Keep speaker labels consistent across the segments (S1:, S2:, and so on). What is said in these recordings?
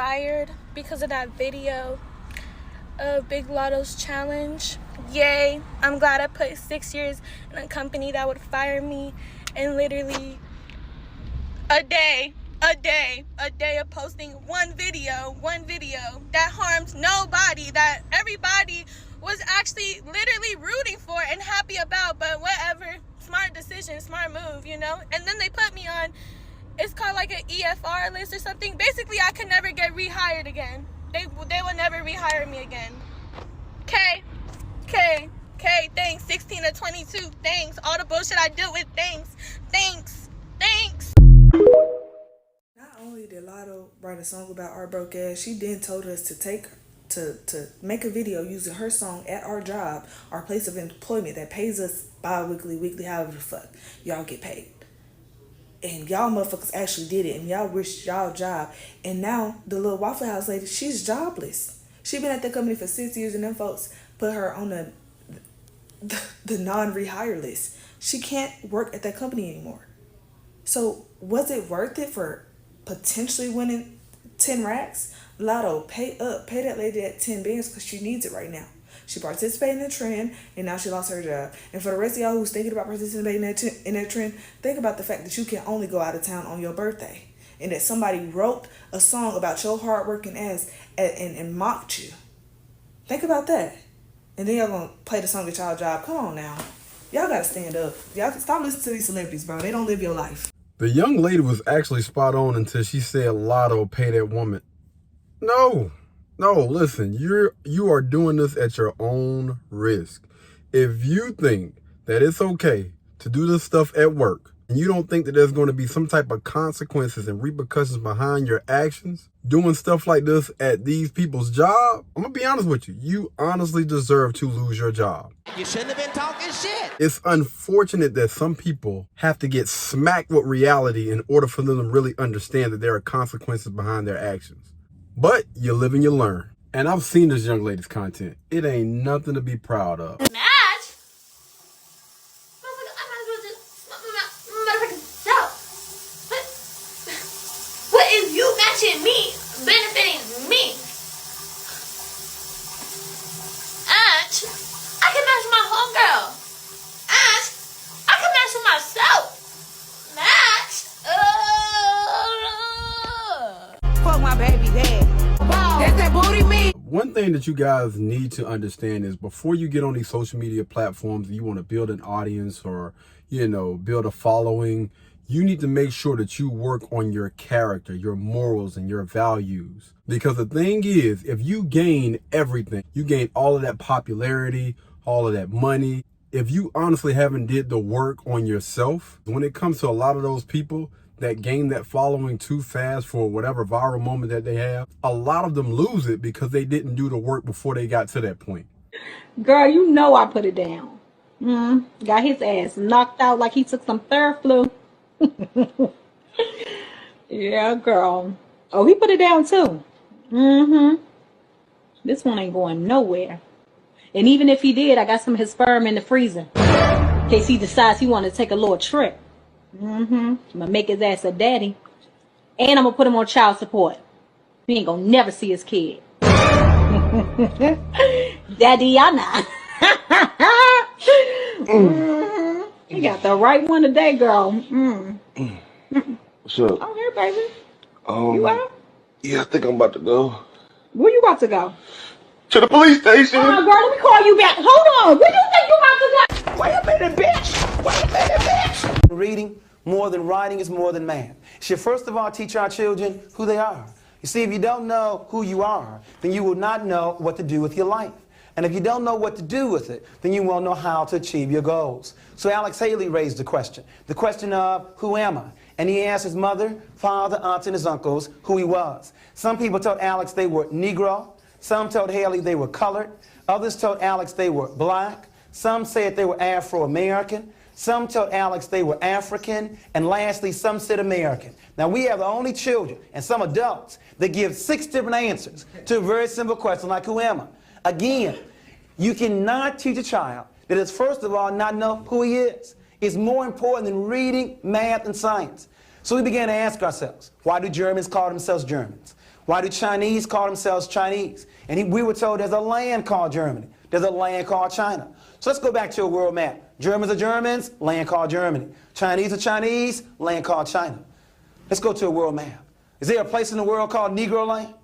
S1: fired because of that video of Big Lotto's challenge. Yay, I'm glad I put 6 years in a company that would fire me, and literally a day of posting one video that harmed nobody, that everybody was actually literally rooting for and happy about, but whatever, smart decision, smart move, you know? And then they put me on, it's called like an EFR list or something. Basically, I could never get rehired again. They will never rehire me again. Okay, thanks. 16 to 22, thanks. All the bullshit I deal with, thanks.
S2: Not only did Lotto write a song about our broke ass, she then told us to make a video using her song at our job, our place of employment that pays us bi-weekly, weekly, however the fuck y'all get paid. And y'all motherfuckers actually did it, and y'all risked y'all job. And now the little Waffle House lady, she's jobless. She been at the company for 6 years, and them folks put her on the non-rehire list. She can't work at that company anymore. So was it worth it for potentially winning 10 racks? Lotto, pay up. Pay that lady at 10 bands because she needs it right now. She participated in the trend, and now she lost her job. And for the rest of y'all who's thinking about participating in that trend, think about the fact that you can only go out of town on your birthday, and that somebody wrote a song about your hard-working ass and mocked you. Think about that. And then y'all gonna play the song at y'all job. Come on now. Y'all gotta stand up. Y'all stop listening to these celebrities, bro. They don't live your life.
S3: The young lady was actually spot on until she said Lotto pay that woman. No, listen, you are doing this at your own risk. If you think that it's okay to do this stuff at work, and you don't think that there's going to be some type of consequences and repercussions behind your actions, doing stuff like this at these people's job, I'm going to be honest with you, you honestly deserve to lose your job.
S4: You shouldn't have been talking shit.
S3: It's unfortunate that some people have to get smacked with reality in order for them to really understand that there are consequences behind their actions. But you live and you learn. And I've seen this young lady's content. It ain't nothing to be proud of.
S1: Me benefiting me, and I can match my homegirl, and I can match with myself.
S5: Fuck my baby dad. Wow. That's that booty me.
S3: One thing that you guys need to understand is before you get on these social media platforms and you want to build an audience or, build a following, you need to make sure that you work on your character, your morals, and your values. Because the thing is, if you gain everything, you gain all of that popularity, all of that money, if you honestly haven't did the work on yourself, when it comes to a lot of those people that gain that following too fast for whatever viral moment that they have, a lot of them lose it because they didn't do the work before they got to that point.
S6: Girl, you know I put it down. Got his ass knocked out like he took some Theraflu. Yeah, girl. Oh, he put it down too. This one ain't going nowhere. And even if he did, I got some of his sperm in the freezer in case he decides he want to take a little trip. I'm gonna make his ass a daddy, and I'm gonna put him on child support. He ain't gonna never see his kid. Daddyana. You got the right one today, girl.
S7: What's up?
S6: I'm here, baby. You out?
S7: Yeah, I think I'm about to go.
S6: Where you about to go?
S7: To the police station.
S6: Oh, girl, let me call you back. Hold on. Where you think you about to go?
S4: Wait a minute, bitch. Wait a minute, bitch. Reading, more than writing, is more than math. It should first of all teach our children who they are. You see, if you don't know who you are, then you will not know what to do with your life. And if you don't know what to do with it, then you won't know how to achieve your goals. So Alex Haley raised the question of, who am I? And he asked his mother, father, aunts, and his uncles who he was. Some people told Alex they were Negro. Some told Haley they were colored. Others told Alex they were black. Some said they were Afro-American. Some told Alex they were African. And lastly, some said American. Now, we have the only children and some adults that give 6 different answers to a very simple question like, who am I? Again, you cannot teach a child that is, first of all, not know who he is. It's more important than reading, math, and science. So we began to ask ourselves, why do Germans call themselves Germans? Why do Chinese call themselves Chinese? And we were told there's a land called Germany. There's a land called China. So let's go back to a world map. Germans are Germans, land called Germany. Chinese are Chinese, land called China. Let's go to a world map. Is there a place in the world called Negro land?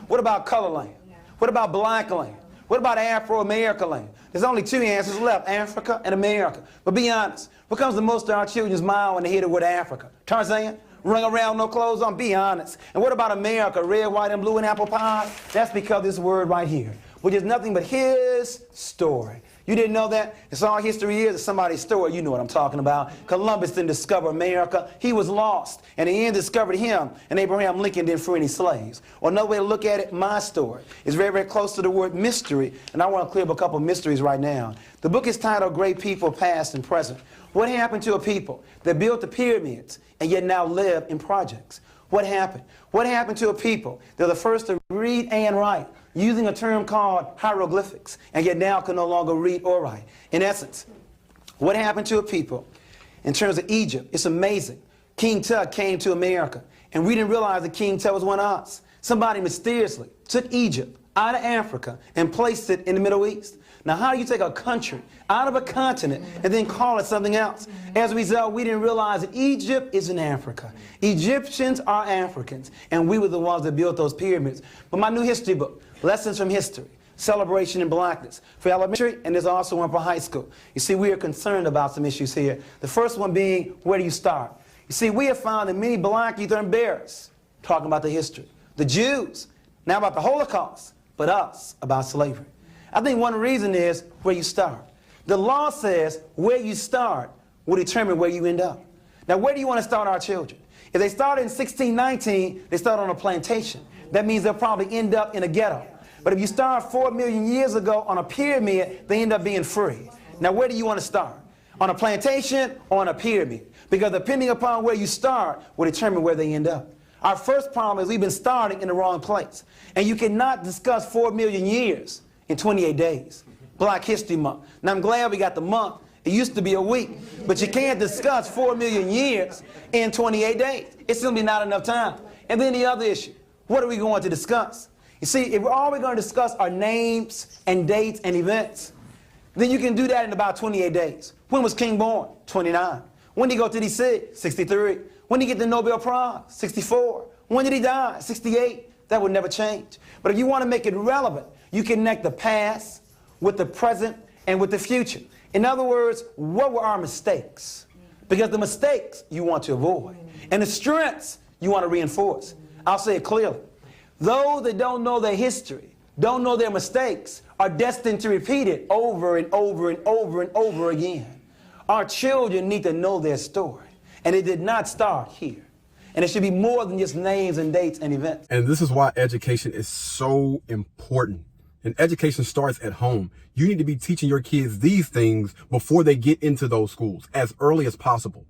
S4: What about color land? What about black land? What about Afro-America land? There's only two answers left, Africa and America. But be honest, what comes to most of our children's mind when they hear the word Africa? Tarzan? Running around, no clothes on? Be honest. And what about America? Red, white, and blue and apple pie? That's because of this word right here, which is nothing but his story. You didn't know that? It's all history is. It's somebody's story. You know what I'm talking about. Columbus didn't discover America. He was lost. And the end discovered him. And Abraham Lincoln didn't free any slaves. Or another way to look at it, my story is very, very close to the word mystery. And I want to clear up a couple of mysteries right now. The book is titled Great People, Past and Present. What happened to a people that built the pyramids and yet now live in projects? What happened? What happened to a people that were the first to read and write using a term called hieroglyphics and yet now can no longer read or write? In essence, what happened to a people in terms of Egypt? It's amazing. King Tut came to America and we didn't realize that King Tut was one of us. Somebody mysteriously took Egypt out of Africa and placed it in the Middle East. Now, how do you take a country out of a continent and then call it something else? As a result, we didn't realize that Egypt is in Africa. Egyptians are Africans, and we were the ones that built those pyramids. But my new history book, Lessons from History, Celebration in Blackness, for elementary, and there's also one for high school. You see, we are concerned about some issues here. The first one being, where do you start? You see, we have found that many black youth are embarrassed talking about the history. The Jews, now about the Holocaust, but us about slavery. I think one reason is where you start. The law says where you start will determine where you end up. Now, where do you want to start our children? If they started in 1619, they start on a plantation. That means they'll probably end up in a ghetto. But if you start 4 million years ago on a pyramid, they end up being free. Now, where do you want to start? On a plantation or on a pyramid? Because depending upon where you start will determine where they end up. Our first problem is we've been starting in the wrong place. And you cannot discuss 4 million years in 28 days. Black History Month. Now, I'm glad we got the month. It used to be a week. But you can't discuss 4 million years in 28 days. It's simply not enough time. And then the other issue, what are we going to discuss? You see, if all we're going to discuss are names and dates and events, then you can do that in about 28 days. When was King born? 29. When did he go to D.C.? 63. When did he get the Nobel Prize? 64. When did he die? 68. That would never change. But if you want to make it relevant, you connect the past with the present and with the future. In other words, what were our mistakes? Because the mistakes you want to avoid. And the strengths you want to reinforce. I'll say it clearly. Those that don't know their history, don't know their mistakes, are destined to repeat it over and over and over and over again. Our children need to know their story. And it did not start here. And it should be more than just names and dates and events.
S3: And this is why education is so important. And education starts at home. You need to be teaching your kids these things before they get into those schools as early as possible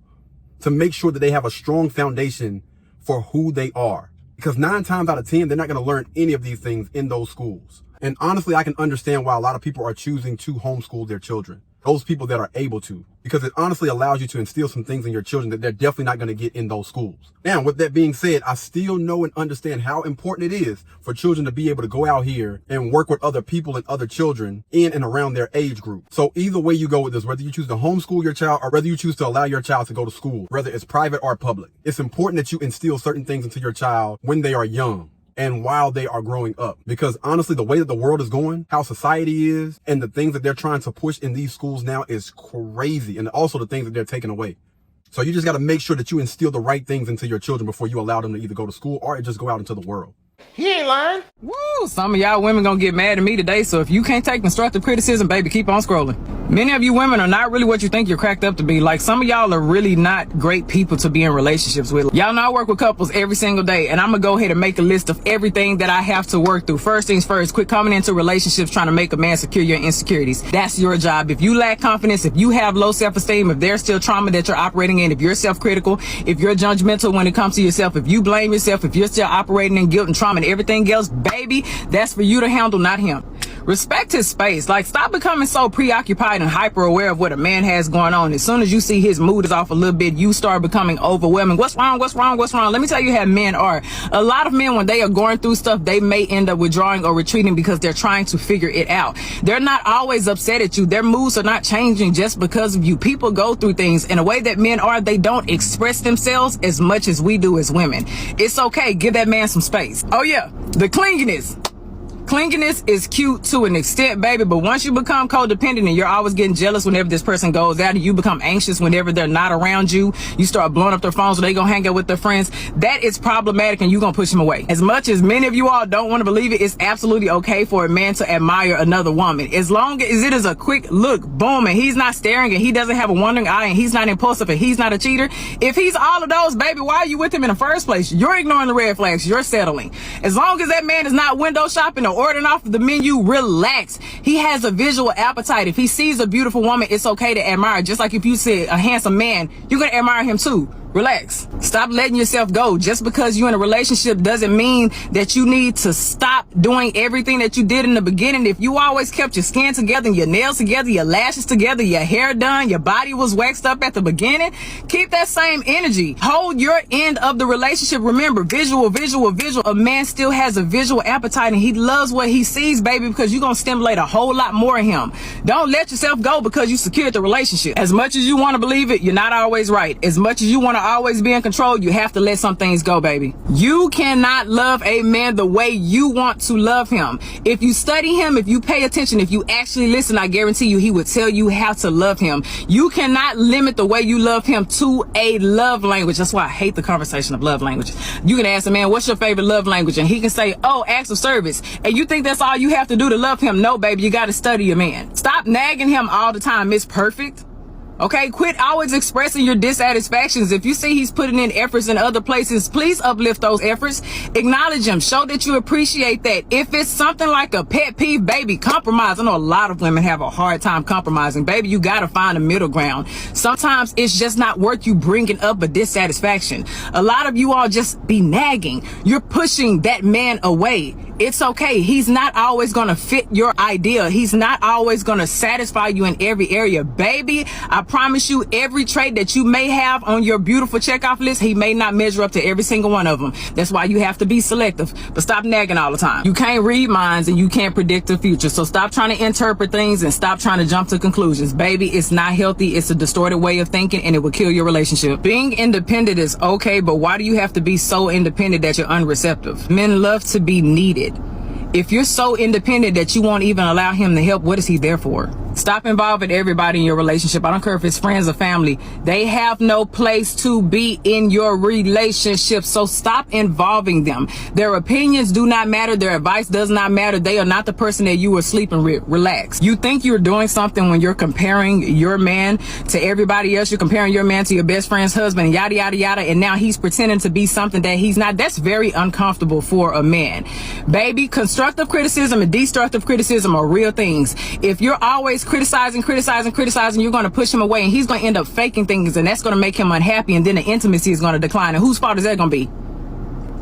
S3: to make sure that they have a strong foundation for who they are. Because 9 times out of 10, they're not going to learn any of these things in those schools. And honestly, I can understand why a lot of people are choosing to homeschool their children. Those people that are able to, because it honestly allows you to instill some things in your children that they're definitely not going to get in those schools. Now, with that being said, I still know and understand how important it is for children to be able to go out here and work with other people and other children in and around their age group. So either way you go with this, whether you choose to homeschool your child or whether you choose to allow your child to go to school, whether it's private or public, it's important that you instill certain things into your child when they are young and while they are growing up. Because honestly, the way that the world is going, how society is, and the things that they're trying to push in these schools now is crazy. And also the things that they're taking away. So you just got to make sure that you instill the right things into your children before you allow them to either go to school or just go out into the world.
S8: He ain't lying.
S9: Woo, some of y'all women gonna get mad at me today, so if you can't take constructive criticism, baby, keep on scrolling. Many of you women are not really what you think you're cracked up to be. Like, some of y'all are really not great people to be in relationships with. Y'all know I work with couples every single day, and I'm gonna go ahead and make a list of everything that I have to work through. First things first, quit coming into relationships trying to make a man secure your insecurities. That's your job. If you lack confidence, if you have low self-esteem, if there's still trauma that you're operating in, if you're self-critical, if you're judgmental when it comes to yourself, if you blame yourself, if you're still operating in guilt and trauma and everything else, baby, that's for you to handle, not him. Respect his space. Like, stop becoming so preoccupied and hyper aware of what a man has going on. As soon as you see his mood is off a little bit, you start becoming overwhelming. What's wrong? What's wrong? What's wrong? Let me tell you how men are. A lot of men, when they are going through stuff, they may end up withdrawing or retreating because they're trying to figure it out. They're not always upset at you. Their moods are not changing just because of you. People go through things in a way that men are. They don't express themselves as much as we do as women. It's okay. Give that man some space. Oh yeah, the clinginess. Clinginess is cute to an extent, baby, but once you become codependent and you're always getting jealous whenever this person goes out, and you become anxious whenever they're not around you, you start blowing up their phones so they gonna hang out with their friends, that is problematic, and you're gonna push them away. As much as many of you all don't want to believe it, it's absolutely okay for a man to admire another woman. As long as it is a quick look, boom, and he's not staring, and he doesn't have a wandering eye, and he's not impulsive, and he's not a cheater. If he's all of those, baby, why are you with him in the first place? You're ignoring the red flags. You're settling. As long as that man is not window shopping or ordering off the menu, relax. He has a visual appetite. If he sees a beautiful woman, it's okay to admire. Just like if you see a handsome man, you're gonna admire him too. Relax. Stop letting yourself go. Just because you're in a relationship doesn't mean that you need to stop doing everything that you did in the beginning. If you always kept your skin together, your nails together, your lashes together, your hair done, your body was waxed up at the beginning, keep that same energy. Hold your end of the relationship. Remember, visual, visual, visual. A man still has a visual appetite, and he loves what he sees, baby, because you're going to stimulate a whole lot more in him. Don't let yourself go because you secured the relationship. As much as you want to believe it, you're not always right. As much as you want to always be in control, you have to let some things go, baby. You cannot love a man the way you want to love him. If you study him, if you pay attention, if you actually listen, I guarantee you he would tell you how to love him. You cannot limit the way you love him to a love language. That's why I hate the conversation of love language. You can ask a man, what's your favorite love language? And he can say, oh, acts of service. And you think that's all you have to do to love him? No, baby, you got to study your man. Stop nagging him all the time. It's perfect. Okay, quit always expressing your dissatisfactions. If you see he's putting in efforts in other places, please uplift those efforts. Acknowledge him. Show that you appreciate that. If it's something like a pet peeve, baby, compromise. I know a lot of women have a hard time compromising. Baby, you got to find a middle ground. Sometimes it's just not worth you bringing up a dissatisfaction. A lot of you all just be nagging. You're pushing that man away. It's okay. He's not always going to fit your idea. He's not always going to satisfy you in every area. Baby, I promise you, every trait that you may have on your beautiful checkoff list, he may not measure up to every single one of them. That's why you have to be selective. But stop nagging all the time. You can't read minds and you can't predict the future. So stop trying to interpret things and stop trying to jump to conclusions. Baby, it's not healthy. It's a distorted way of thinking, and it will kill your relationship. Being independent is okay, but why do you have to be so independent that you're unreceptive? Men love to be needed. If you're so independent that you won't even allow him to help, what is he there for? Stop involving everybody in your relationship. I don't care if it's friends or family. They have no place to be in your relationship. So stop involving them. Their opinions do not matter. Their advice does not matter. They are not the person that you are sleeping with. Relax. You think you're doing something when you're comparing your man to everybody else. You're comparing your man to your best friend's husband, yada, yada, yada. And now he's pretending to be something that he's not. That's very uncomfortable for a man. Baby, constructive criticism and destructive criticism are real things. If you're always criticizing, you're going to push him away, and he's going to end up faking things, and that's going to make him unhappy, and then the intimacy is going to decline. And whose fault is that going to be?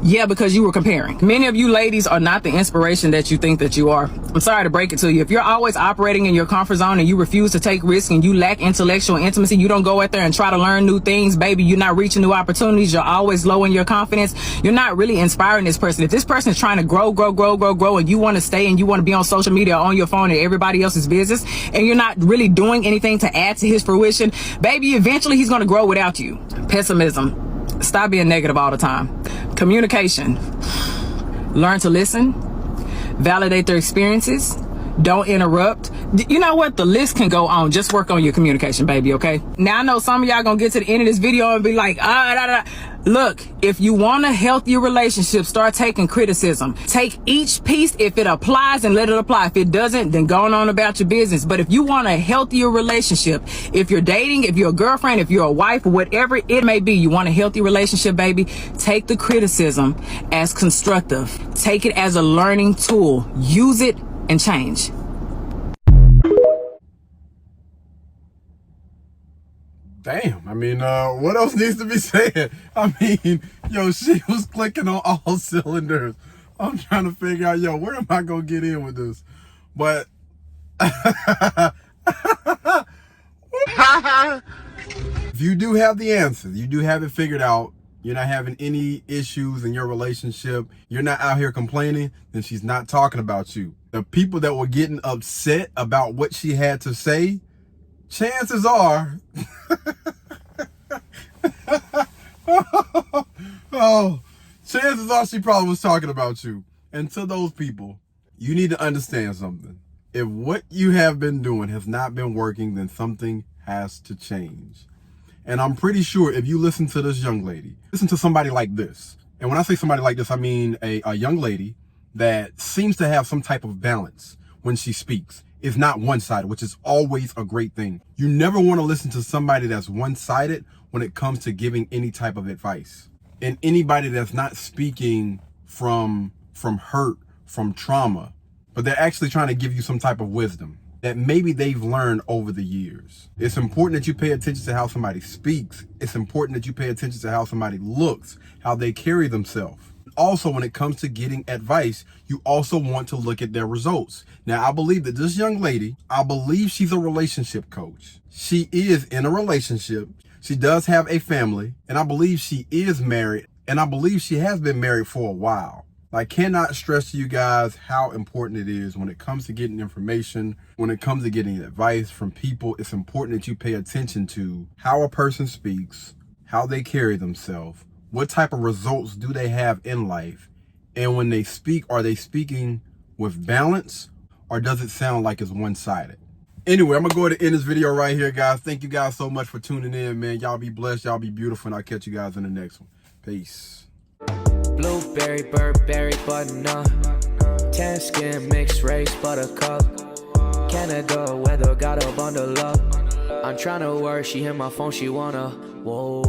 S9: Yeah, because you were comparing. Many of you ladies are not the inspiration that you think that you are. I'm sorry to break it to you. If you're always operating in your comfort zone and you refuse to take risks and you lack intellectual intimacy, you don't go out there and try to learn new things, baby, you're not reaching new opportunities, you're always low in your confidence, you're not really inspiring this person. If this person is trying to grow, and you want to stay and you want to be on social media or on your phone and everybody else's business, and you're not really doing anything to add to his fruition, baby, eventually he's going to grow without you. Pessimism. Stop being negative all the time. Communication. Learn to listen. Validate their experiences. Don't interrupt. You know what? The list can go on. Just work on your communication, baby, okay? Now, I know some of y'all gonna get to the end of this video and be like, Look, if you want a healthier relationship, start taking criticism. Take each piece if it applies and let it apply. If it doesn't, then go on about your business. But if you want a healthier relationship, if you're dating, if you're a girlfriend, if you're a wife, whatever it may be, you want a healthy relationship, baby, take the criticism as constructive. Take it as a learning tool. Use it and change.
S3: Damn, I mean, what else needs to be said? I mean, yo, she was clicking on all cylinders. I'm trying to figure out, yo, where am I gonna get in with this? But if you do have the answers, you do have it figured out, you're not having any issues in your relationship, you're not out here complaining, then she's not talking about you. The people that were getting upset about what she had to say, chances are, chances are she probably was talking about you. And to those people, you need to understand something. If what you have been doing has not been working, then something has to change. And I'm pretty sure if you listen to this young lady, listen to somebody like this. And when I say somebody like this, I mean a young lady that seems to have some type of balance when she speaks. It's not one-sided, which is always a great thing. You never want to listen to somebody that's one-sided when it comes to giving any type of advice. And anybody that's not speaking from hurt, from trauma, but they're actually trying to give you some type of wisdom that maybe they've learned over the years. It's important that you pay attention to how somebody speaks. It's important that you pay attention to how somebody looks, how they carry themselves. Also, when it comes to getting advice, you also want to look at their results. Now, I believe that this young lady, I believe she's a relationship coach. She is in a relationship. She does have a family, and I believe she is married, and I believe she has been married for a while. I cannot stress to you guys how important it is when it comes to getting information, when it comes to getting advice from people. It's important that you pay attention to how a person speaks, how they carry themselves, what type of results do they have in life, and when they speak, are they speaking with balance, or does it sound like it's one-sided? Anyway, I'm gonna go ahead and end this video right here, guys. Thank you guys so much for tuning in, man. Y'all be blessed, y'all be beautiful, and I'll catch you guys in the next one. Peace.
S8: Blueberry, Burberry, butternut, tan skin, mixed race, buttercup, Canada weather, got a bundle up. I'm tryna work, she hit my phone, she wanna, whoa.